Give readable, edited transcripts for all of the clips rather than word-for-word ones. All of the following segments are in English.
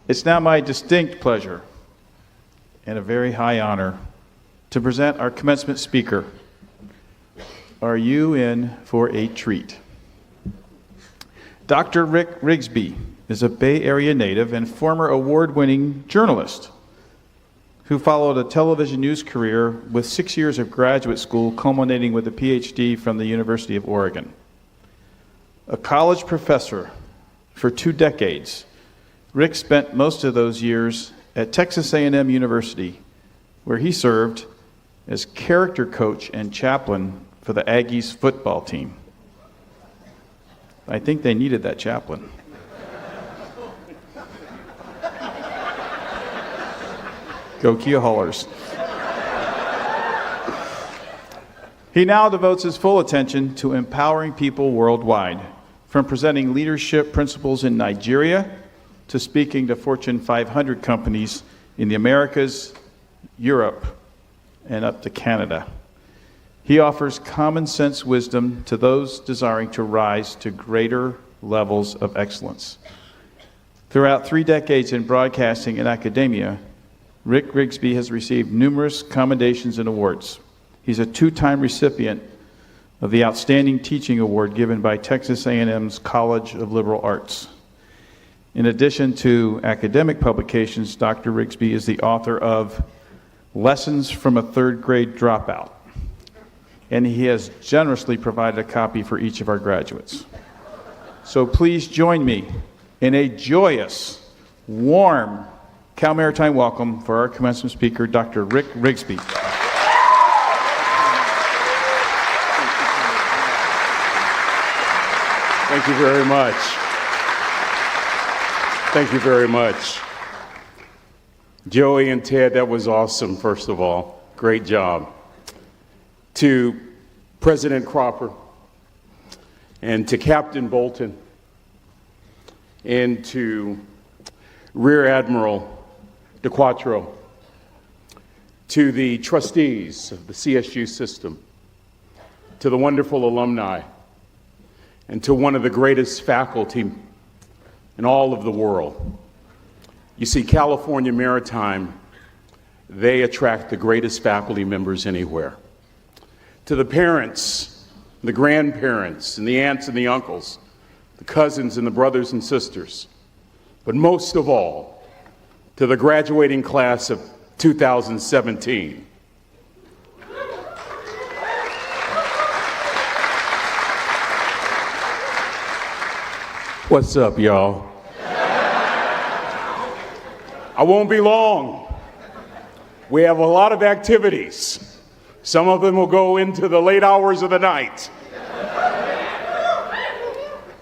It's now my distinct pleasure and a very high honor to present our commencement speaker. Are you in for a treat? Dr. Rick Rigsby is a Bay Area native and former award-winning journalist who followed a television news career with 6 years of graduate school culminating with a PhD from the University of Oregon. A college professor for 2 decades, Rick spent most of those years at Texas A&M University, where he served as character coach and chaplain for the Aggies football team. I think they needed that chaplain. Go Kia Haulers. He now devotes his full attention to empowering people worldwide, from presenting leadership principles in Nigeria to speaking to Fortune 500 companies in the Americas, Europe, and up to Canada. He offers common sense wisdom to those desiring to rise to greater levels of excellence. Throughout 3 decades in broadcasting and academia, Rick Rigsby has received numerous commendations and awards. He's a 2-time recipient of the Outstanding Teaching Award given by Texas A&M's College of Liberal Arts. In addition to academic publications, Dr. Rigsby is the author of Lessons from a Third Grade Dropout, and he has generously provided a copy for each of our graduates. So please join me in a joyous, warm Cal Maritime welcome for our commencement speaker, Dr. Rick Rigsby. Thank you very much. Thank you very much. Joey and Ted, that was awesome, first of all. Great job. To President Cropper and to Captain Bolton and to Rear Admiral DeQuatro, to the trustees of the CSU system, to the wonderful alumni, and to one of the greatest faculty in all of the world. You see, California Maritime, they attract the greatest faculty members anywhere. To the parents, the grandparents, and the aunts and the uncles, the cousins and the brothers and sisters, but most of all, to the graduating class of 2017. What's up, y'all? I won't be long. We have a lot of activities. Some of them will go into the late hours of the night.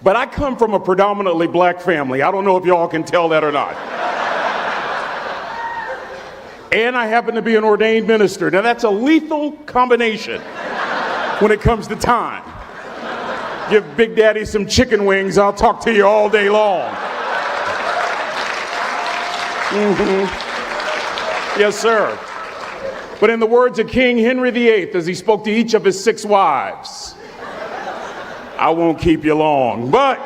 But I come from a predominantly black family. I don't know if y'all can tell that or not. And I happen to be an ordained minister. Now that's a lethal combination when it comes to time. Give Big Daddy some chicken wings, I'll talk to you all day long. Yes, sir. But in the words of King Henry VIII, as he spoke to each of his 6 wives, I won't keep you long, but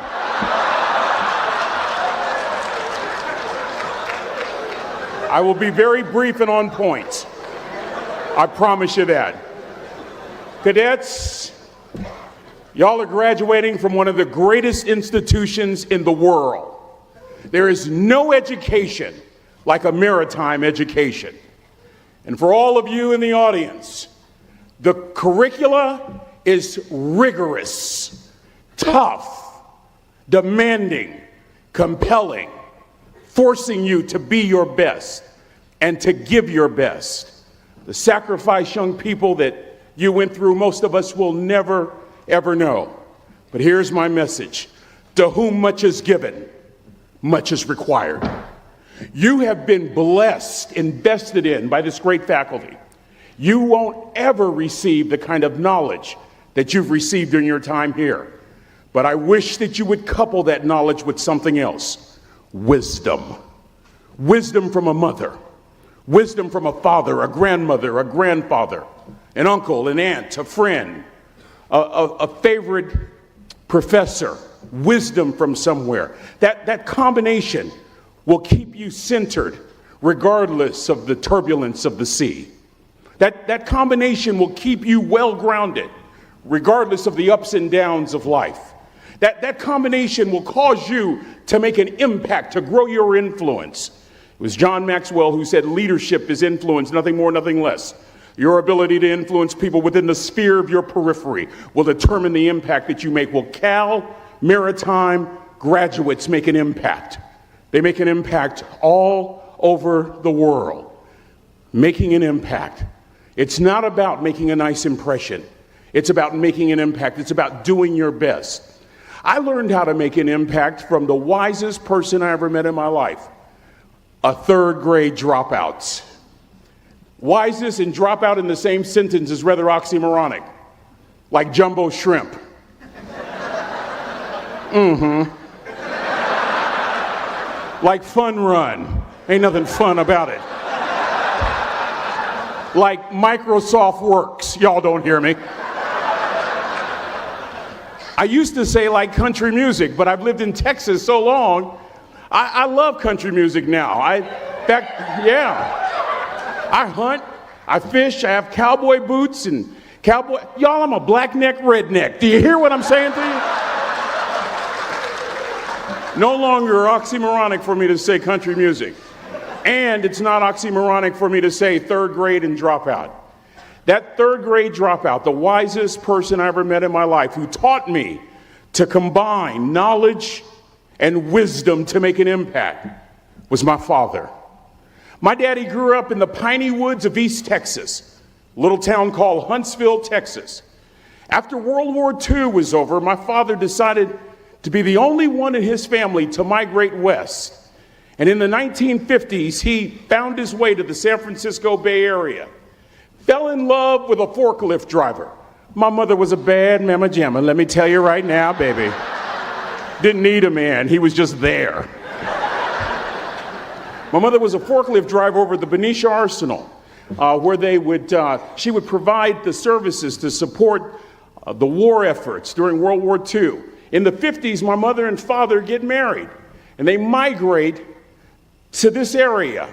I will be very brief and on point. I promise you that. Cadets, y'all are graduating from one of the greatest institutions in the world. There is no education like a maritime education. And for all of you in the audience, the curricula is rigorous, tough, demanding, compelling, forcing you to be your best and to give your best. The sacrifice, young people, that you went through, most of us will never, ever know. But here's my message. To whom much is given, much is required. You have been blessed, invested in by this great faculty. You won't ever receive the kind of knowledge that you've received during your time here. But I wish that you would couple that knowledge with something else. Wisdom. Wisdom from a mother. Wisdom from a father, a grandmother, a grandfather, an uncle, an aunt, a friend, a favorite professor. Wisdom from somewhere. That combination will keep you centered regardless of the turbulence of the sea. That combination will keep you well grounded regardless of the ups and downs of life. That combination will cause you to make an impact, to grow your influence. It was John Maxwell who said leadership is influence, nothing more, nothing less. Your ability to influence people within the sphere of your periphery will determine the impact that you make. Will Cal Maritime graduates make an impact? They make an impact all over the world. Making an impact. It's not about making a nice impression. It's about making an impact. It's about doing your best. I learned how to make an impact from the wisest person I ever met in my life, a third grade dropout. Wisest and dropout in the same sentence is rather oxymoronic, like jumbo shrimp. Like fun run. Ain't nothing fun about it. Like Microsoft Works. Y'all don't hear me. I used to say like country music, but I've lived in Texas so long, I love country music now. I hunt, I fish, I have cowboy boots and cowboy. Y'all, I'm a black neck redneck. Do you hear what I'm saying to you? No longer oxymoronic for me to say country music. And it's not oxymoronic for me to say third grade and dropout. That third grade dropout, the wisest person I ever met in my life, who taught me to combine knowledge and wisdom to make an impact, was my father. My daddy grew up in the piney woods of East Texas, a little town called Huntsville, Texas. After World War II was over, my father decided to be the only one in his family to migrate west. And in the 1950s, he found his way to the San Francisco Bay Area. Fell in love with a forklift driver. My mother was a bad mamma jamma, let me tell you right now, baby. Didn't need a man, he was just there. My mother was a forklift driver over at the Benicia Arsenal, where she would provide the services to support the war efforts during World War II. In the 50s, my mother and father get married, and they migrate to this area.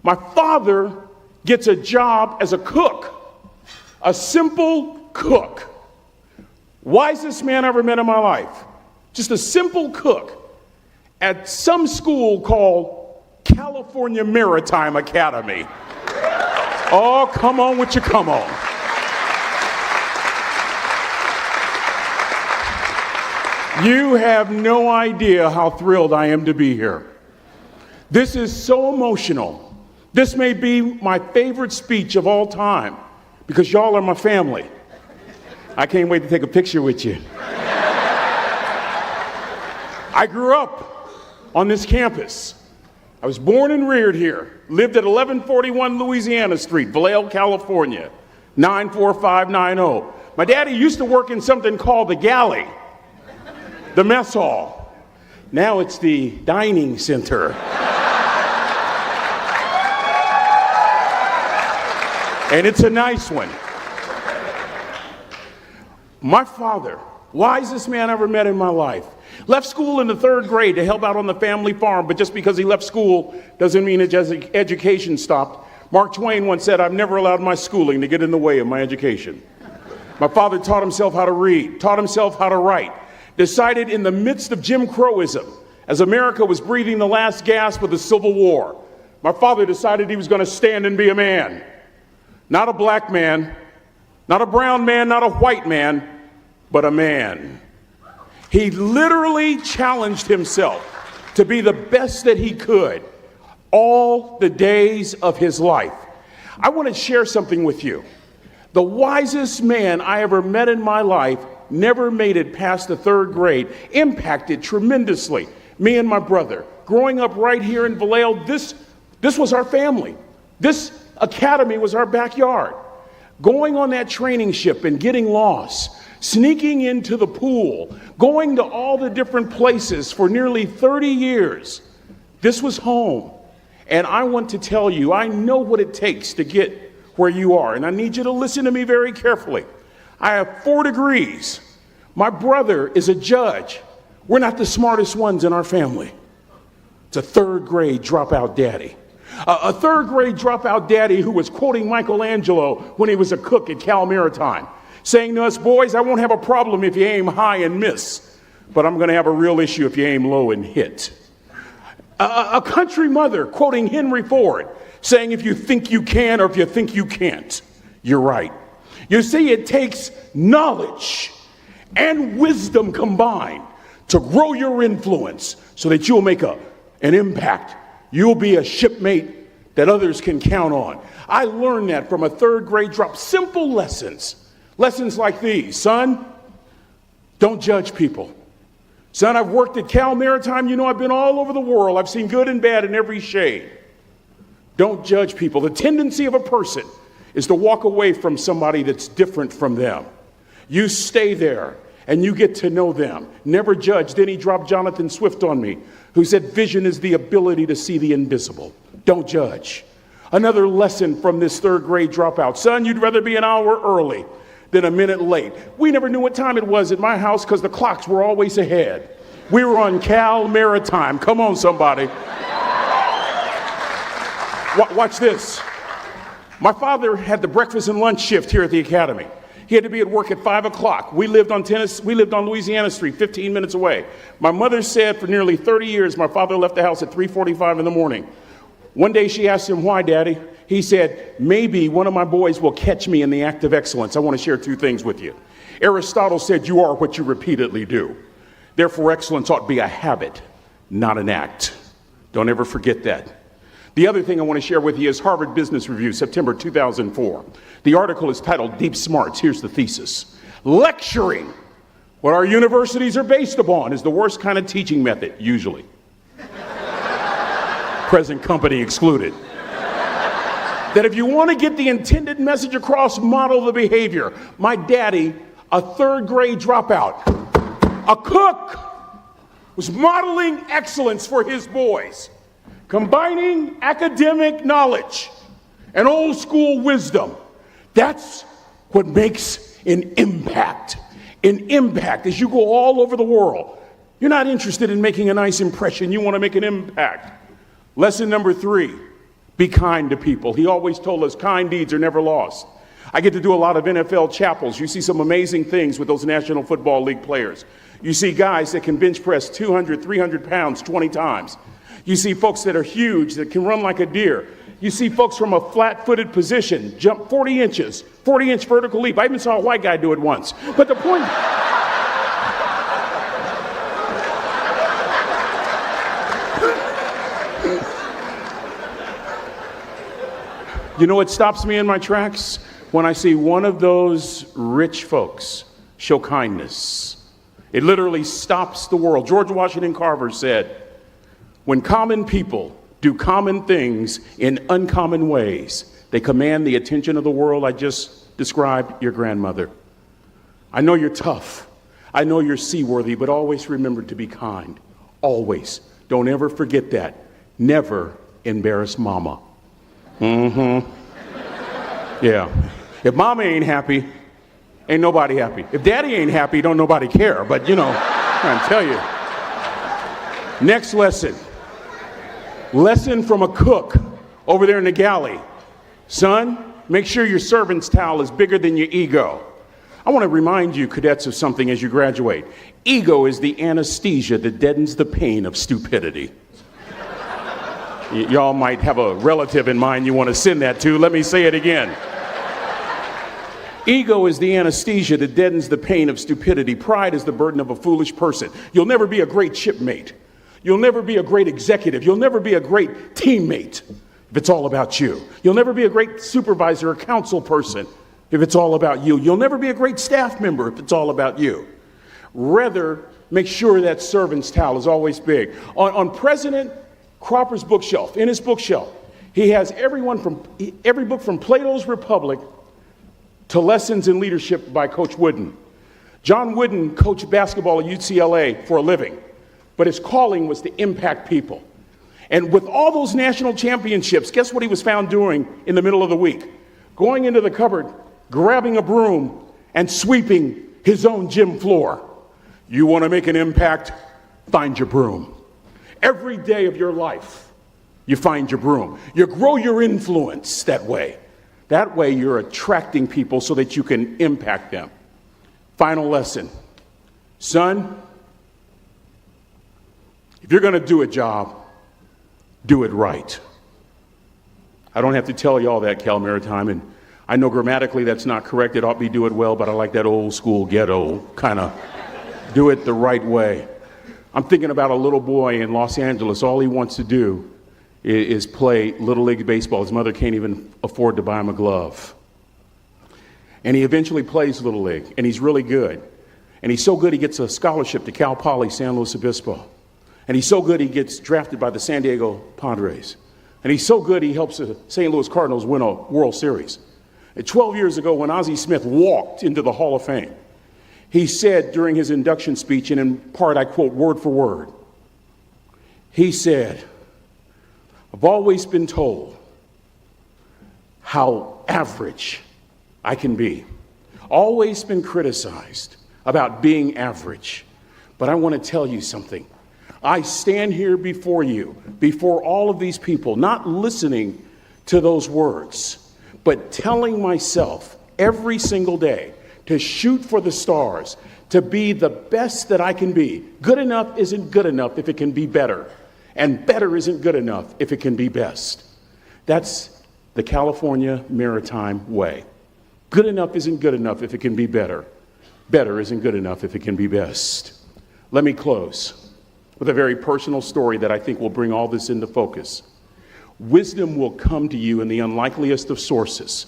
My father gets a job as a cook, a simple cook. Wisest man I ever met in my life. Just a simple cook at some school called California Maritime Academy. Oh, come on with your come on. You have no idea how thrilled I am to be here. This is so emotional. This may be my favorite speech of all time because y'all are my family. I can't wait to take a picture with you. I grew up on this campus. I was born and reared here, lived at 1141 Louisiana Street, Vallejo, California, 94590. My daddy used to work in something called the galley, the mess hall. Now it's the dining center. And it's a nice one. My father, wisest man I ever met in my life, left school in the third grade to help out on the family farm, but just because he left school doesn't mean his education stopped. Mark Twain once said, "I've never allowed my schooling to get in the way of my education." My father taught himself how to read, taught himself how to write, decided in the midst of Jim Crowism, as America was breathing the last gasp of the Civil War, my father decided he was going to stand and be a man. Not a black man, not a brown man, not a white man, but a man. He literally challenged himself to be the best that he could all the days of his life. I want to share something with you. The wisest man I ever met in my life never made it past the third grade, impacted tremendously me and my brother. Growing up right here in Vallejo, this was our family. This academy was our backyard. Going on that training ship and getting lost, sneaking into the pool, going to all the different places for nearly 30 years. This was home. And I want to tell you, I know what it takes to get where you are. And I need you to listen to me very carefully. I have 4 degrees. My brother is a judge. We're not the smartest ones in our family. It's a third grade dropout daddy. A third grade dropout daddy who was quoting Michelangelo when he was a cook at Cal Maritime, saying to us, boys, I won't have a problem if you aim high and miss, but I'm going to have a real issue if you aim low and hit. A country mother quoting Henry Ford, saying if you think you can or if you think you can't, you're right. You see, it takes knowledge and wisdom combined to grow your influence so that you'll make an impact. You'll be a shipmate that others can count on. I learned that from a third grade drop. Simple lessons. Lessons like these. Son, don't judge people. Son, I've worked at Cal Maritime. You know, I've been all over the world. I've seen good and bad in every shade. Don't judge people. The tendency of a person is to walk away from somebody that's different from them. You stay there and you get to know them. Never judge. Then he dropped Jonathan Swift on me, who said vision is the ability to see the invisible. Don't judge. Another lesson from this third grade dropout. Son, you'd rather be an hour early than a minute late. We never knew what time it was at my house because the clocks were always ahead. We were on Cal Maritime. Come on, somebody. Watch this. My father had the breakfast and lunch shift here at the academy. He had to be at work at 5 o'clock. We lived on Louisiana Street, 15 minutes away. My mother said for nearly 30 years, my father left the house at 3:45 in the morning. One day she asked him, why, Daddy? He said, maybe one of my boys will catch me in the act of excellence. I want to share two things with you. Aristotle said, you are what you repeatedly do. Therefore, excellence ought to be a habit, not an act. Don't ever forget that. The other thing I want to share with you is Harvard Business Review, September 2004. The article is titled Deep Smarts. Here's the thesis. Lecturing, what our universities are based upon, is the worst kind of teaching method, usually. Present company excluded. That if you want to get the intended message across, model the behavior. My daddy, a third grade dropout, a cook, was modeling excellence for his boys. Combining academic knowledge and old school wisdom. That's what makes an impact. An impact as you go all over the world. You're not interested in making a nice impression. You want to make an impact. Lesson number 3, be kind to people. He always told us kind deeds are never lost. I get to do a lot of NFL chapels. You see some amazing things with those National Football League players. You see guys that can bench press 200, 300 pounds 20 times. You see folks that are huge, that can run like a deer. You see folks from a flat-footed position jump 40 inches, 40-inch vertical leap. I even saw a white guy do it once. But the point... You know what stops me in my tracks? When I see one of those rich folks show kindness. It literally stops the world. George Washington Carver said, when common people do common things in uncommon ways, they command the attention of the world. I just described your grandmother. I know you're tough. I know you're seaworthy, but always remember to be kind. Always. Don't ever forget that. Never embarrass mama. Yeah. If mama ain't happy, ain't nobody happy. If daddy ain't happy, don't nobody care. But you know, I'm trying to tell you. Next lesson. Lesson from a cook over there in the galley. Son, make sure your servant's towel is bigger than your ego. I want to remind you, cadets, of something as you graduate. Ego is the anesthesia that deadens the pain of stupidity. Y'all might have a relative in mind you want to send that to. Let me say it again. Ego is the anesthesia that deadens the pain of stupidity. Pride is the burden of a foolish person. You'll never be a great shipmate. You'll never be a great executive. You'll never be a great teammate if it's all about you. You'll never be a great supervisor or council person if it's all about you. You'll never be a great staff member if it's all about you. Rather, make sure that servant's towel is always big. On President Cropper's bookshelf, in his bookshelf, he has every book from Plato's Republic to Lessons in Leadership by Coach Wooden. John Wooden coached basketball at UCLA for a living, but his calling was to impact people. And with all those national championships, guess what he was found doing in the middle of the week? Going into the cupboard, grabbing a broom, and sweeping his own gym floor. You want to make an impact? Find your broom. Every day of your life, you find your broom. You grow your influence that way. That way you're attracting people so that you can impact them. Final lesson. Son, if you're going to do a job, do it right. I don't have to tell you all that, Cal Maritime, and I know grammatically that's not correct. It ought to be do it well, but I like that old school ghetto kind of do it the right way. I'm thinking about a little boy in Los Angeles. All he wants to do is play Little League Baseball. His mother can't even afford to buy him a glove. And he eventually plays Little League, and he's really good. And he's so good he gets a scholarship to Cal Poly San Luis Obispo. And he's so good he gets drafted by the San Diego Padres. And he's so good he helps the St. Louis Cardinals win a World Series. And 12 years ago, when Ozzie Smith walked into the Hall of Fame, he said during his induction speech, and in part I quote word for word, he said, I've always been told how average I can be. Always been criticized about being average. But I want to tell you something. I stand here before you, before all of these people, not listening to those words, but telling myself every single day to shoot for the stars, to be the best that I can be. Good enough isn't good enough if it can be better. And better isn't good enough if it can be best. That's the California Maritime way. Good enough isn't good enough if it can be better. Better isn't good enough if it can be best. Let me close with a very personal story that I think will bring all this into focus. Wisdom will come to you in the unlikeliest of sources,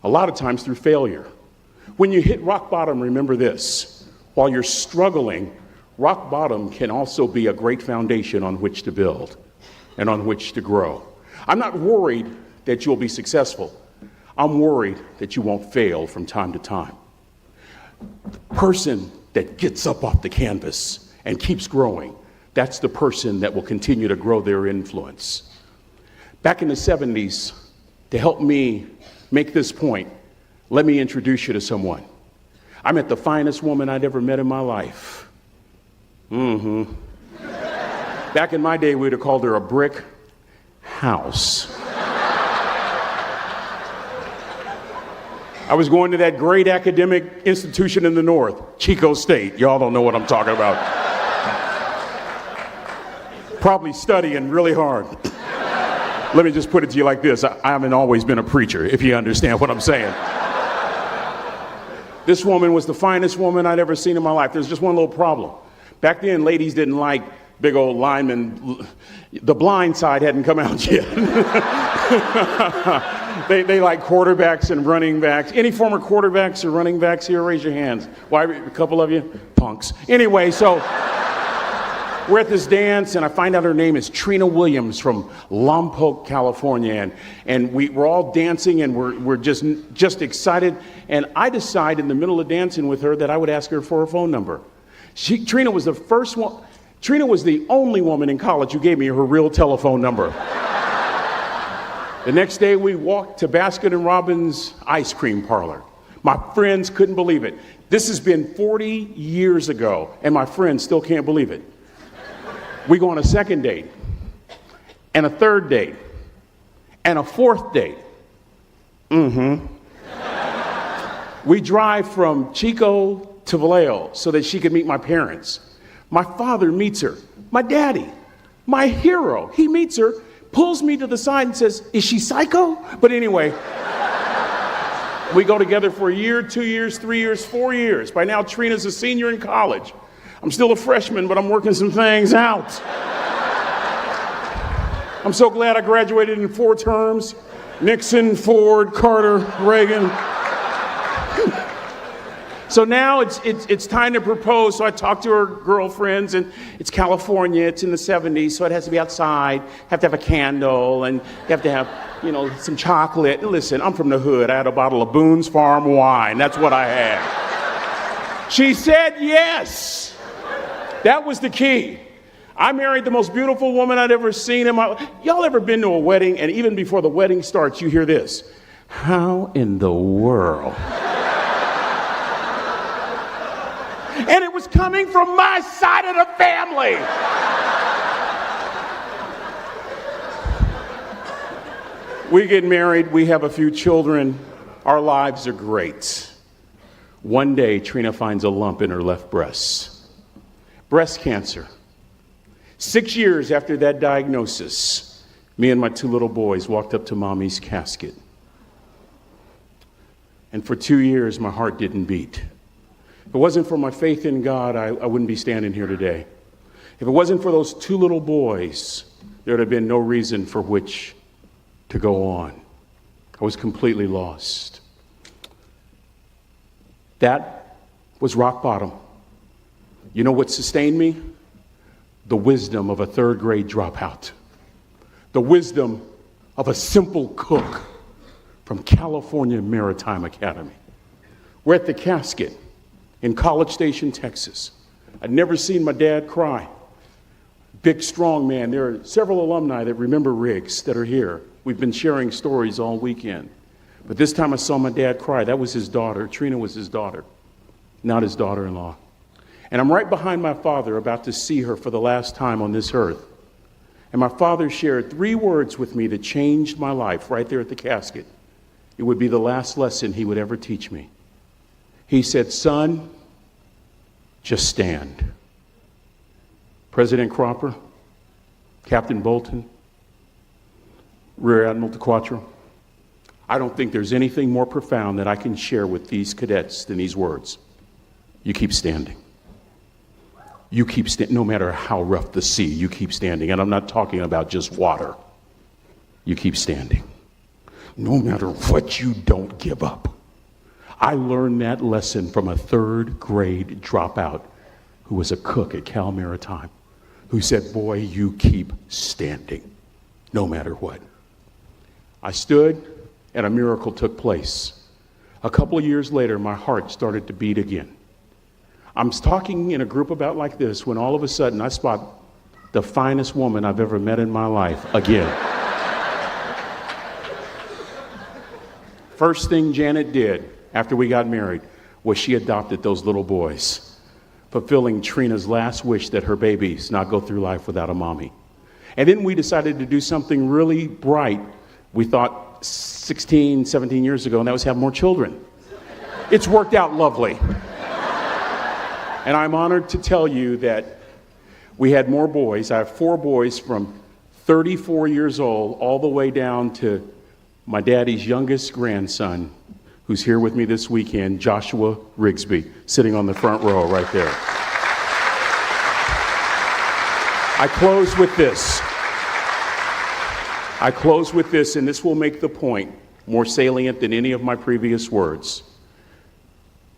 a lot of times through failure. When you hit rock bottom, remember this. While you're struggling, rock bottom can also be a great foundation on which to build and on which to grow. I'm not worried that you'll be successful. I'm worried that you won't fail from time to time. The person that gets up off the canvas and keeps growing, that's the person that will continue to grow their influence. Back in the 70s, to help me make this point, let me introduce you to someone. I met the finest woman I'd ever met in my life. Back in my day, we'd have called her a brick house. I was going to that great academic institution in the north, Chico State. Y'all don't know what I'm talking about. Probably studying really hard. Let me just put it to you like this. I haven't always been a preacher, if you understand what I'm saying. This woman was the finest woman I'd ever seen in my life. There's just one little problem. Back then, ladies didn't like big old linemen. The Blind Side hadn't come out yet. They like quarterbacks and running backs. Any former quarterbacks or running backs here, raise your hands. Why, a couple of you? Punks. Anyway, so we're at this dance, and I find out her name is Trina Williams from Lompoc, California, and we're all dancing, and we're just excited. And I decide in the middle of dancing with her that I would ask her for her phone number. Trina was the first one. Trina was the only woman in college who gave me her real telephone number. The next day, we walked to Baskin & Robbins ice cream parlor. My friends couldn't believe it. This has been 40 years ago, and my friends still can't believe it. We go on a second date, and a third date, and a fourth date. We drive from Chico to Vallejo so that she could meet my parents. My father meets her. My daddy, my hero, he meets her, pulls me to the side and says, "Is she psycho?" But anyway, we go together for a year, 2 years, 3 years, 4 years. By now, Trina's a senior in college. I'm still a freshman, but I'm working some things out. I'm so glad I graduated in 4 terms. Nixon, Ford, Carter, Reagan. So now it's time to propose. So I talk to her girlfriends, and it's California. It's in the 70s, so it has to be outside. Have to have a candle, and you have to have, some chocolate. Listen, I'm from the hood. I had a bottle of Boone's Farm wine. That's what I had. She said yes. That was the key. I married the most beautiful woman I'd ever seen in my life. Y'all ever been to a wedding, and even before the wedding starts, you hear this? How in the world? And it was coming from my side of the family. We get married, we have a few children, our lives are great. One day, Trina finds a lump in her left breast. Breast cancer. 6 years after that diagnosis, me and my 2 little boys walked up to Mommy's casket. And for 2 years, my heart didn't beat. If it wasn't for my faith in God, I wouldn't be standing here today. If it wasn't for those 2 little boys, there would have been no reason for which to go on. I was completely lost. That was rock bottom. You know what sustained me? The wisdom of a 3rd grade dropout. The wisdom of a simple cook from California Maritime Academy. We're at the casket in College Station, Texas. I'd never seen my dad cry. Big, strong man. There are several alumni that remember Riggs that are here. We've been sharing stories all weekend. But this time I saw my dad cry. That was his daughter. Trina was his daughter, not his daughter-in-law. And I'm right behind my father, about to see her for the last time on this earth. And my father shared 3 words with me that changed my life right there at the casket. It would be the last lesson he would ever teach me. He said, "Son, just stand." President Cropper, Captain Bolton, Rear Admiral DeQuatro, I don't think there's anything more profound that I can share with these cadets than these words. You keep standing. You keep standing, no matter how rough the sea, you keep standing. And I'm not talking about just water. You keep standing. No matter what, you don't give up. I learned that lesson from a 3rd grade dropout who was a cook at Cal Maritime, who said, "Boy, you keep standing, no matter what." I stood, and a miracle took place. A couple of years later, my heart started to beat again. I'm talking in a group about like this when all of a sudden I spot the finest woman I've ever met in my life again. First thing Janet did after we got married was she adopted those little boys, fulfilling Trina's last wish that her babies not go through life without a mommy. And then we decided to do something really bright. We thought 16, 17 years ago, and that was have more children. It's worked out lovely. And I'm honored to tell you that we had more boys. I have 4 boys from 34 years old all the way down to my daddy's youngest grandson, who's here with me this weekend, Joshua Rigsby, sitting on the front row right there. I close with this, and this will make the point more salient than any of my previous words.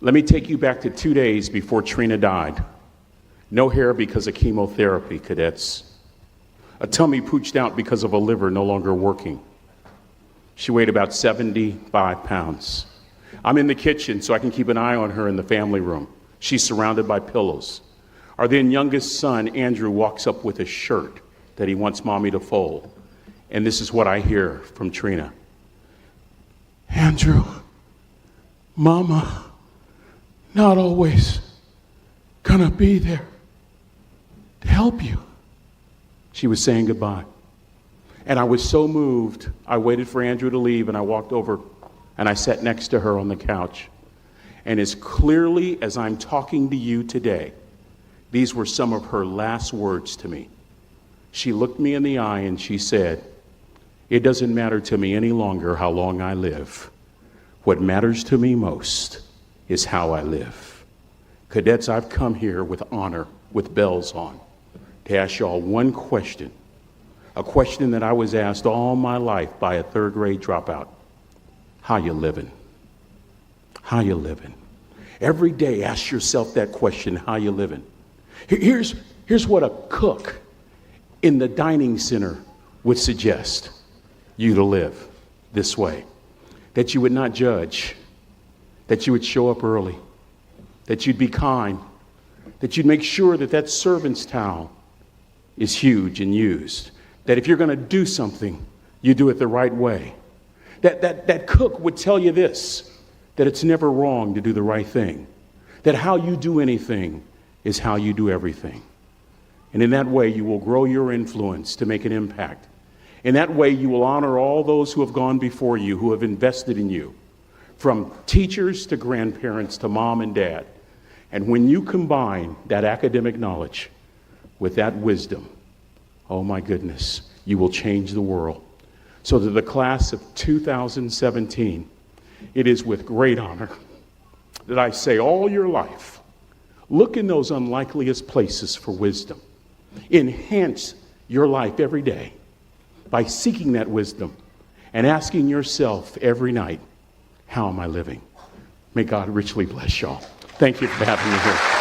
Let me take you back to 2 days before Trina died. No hair because of chemotherapy, cadets. A tummy pooched out because of a liver no longer working. She weighed about 75 pounds. I'm in the kitchen so I can keep an eye on her in the family room. She's surrounded by pillows. Our then youngest son, Andrew, walks up with a shirt that he wants Mommy to fold. And this is what I hear from Trina. "Andrew, Mama, not always gonna be there to help you." She was saying goodbye. And I was so moved, I waited for Andrew to leave, and I walked over and I sat next to her on the couch. And as clearly as I'm talking to you today, these were some of her last words to me. She looked me in the eye and she said, "It doesn't matter to me any longer how long I live. What matters to me most is how I live." Cadets, I've come here with honor, with bells on, to ask y'all one question, a question that I was asked all my life by a 3rd grade dropout. How you living? How you living? Every day ask yourself that question, how you living? Here's what a cook in the dining center would suggest you to live this way. That you would not judge, that you would show up early, that you'd be kind, that you'd make sure that that servant's towel is huge and used, that if you're going to do something, you do it the right way. That cook would tell you this, that it's never wrong to do the right thing, that how you do anything is how you do everything. And in that way, you will grow your influence to make an impact. In that way, you will honor all those who have gone before you, who have invested in you, from teachers to grandparents to mom and dad. And when you combine that academic knowledge with that wisdom, oh my goodness, you will change the world. So to the class of 2017, it is with great honor that I say all your life, look in those unlikeliest places for wisdom. Enhance your life every day by seeking that wisdom and asking yourself every night, how am I living? May God richly bless y'all. Thank you for having me here.